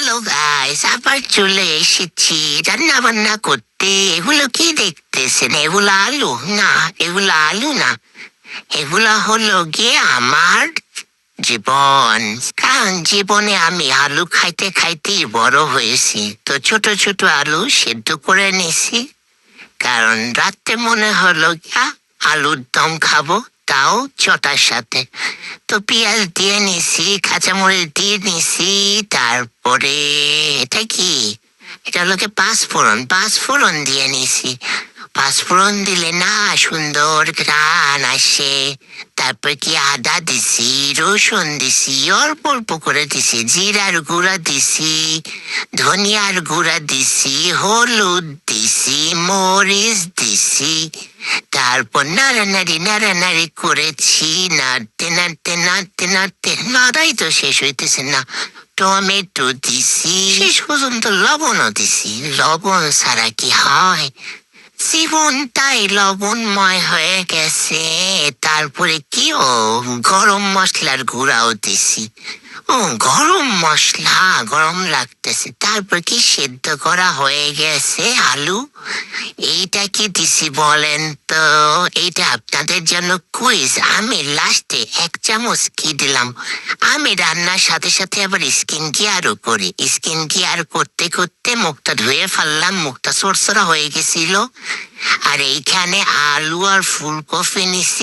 Hello guys, আবার চলে এসেছি রান্না বান্না করতে। এগুলো কি দেখতেছেন? এগুলো আলু না, এগুলো আলু না, এগুলো হলো গিয়ে আমার জীবন। কারণ জীবনে আমি আলু খাইতে খাইতেই বড় হয়েছি। তো ছোট ছোট আলু সেদ্ধ করে নিছি, কারণ রাত্রে মনে হলো গিয়া আলুর দম খাবো, তাও চটার সাথে। তো পেঁয়াজ দিয়ে নিছি, কাঁচামরিচ দিয়ে নিছি, তারপরে এটা কি, এটা হলো কি পাঁচফোড়ন, পাঁচফোড়ন দিয়ে নিছি। পাঁচফোড়ন দিলে না সুন্দর ঘ্রাণ আসে। তারপর কি আদা দিছি, রসুন দিছি, অল্প অল্প করে দিছি, জিরার গুঁড়া দিছি, ধনিয়ার গুঁড়া দিছি, হলুদ দিছি, মরিচ দিছি। তারপর নাড়ানাড়ি করেছি। নাড়তে নাড়তে নাড়তে নাড়তে নাড়াই তো শেষ হইতেছে না, টমেটো দিছি, শেষ পর্যন্ত লবণও দিছি। লবণ ছাড়া কি হয়? জীবনটাই লবণময় হয়ে গেছে। তারপরে কি, গরম মশলার গুঁড়াও দিছি। গরম মশলা, গরম লাগতেছে। তারপর কি সেদ্ধ করা হয়ে গেছে আলু। এইটা কি দিছি বলেন তো? এইটা আপনাদের জন্য কুইজ। আমি লাস্টে 1 চামচ কি দিলাম। আমি রান্নার সাথে সাথে আবার স্কিন কেয়ারও করি। স্কিন কেয়ার করতে করতে মুখটা ধুয়ে ফেললাম, মুখটা সরসরা হয়ে গেছিল। আর এইখানে আলু আর ফুলকপি নিছি।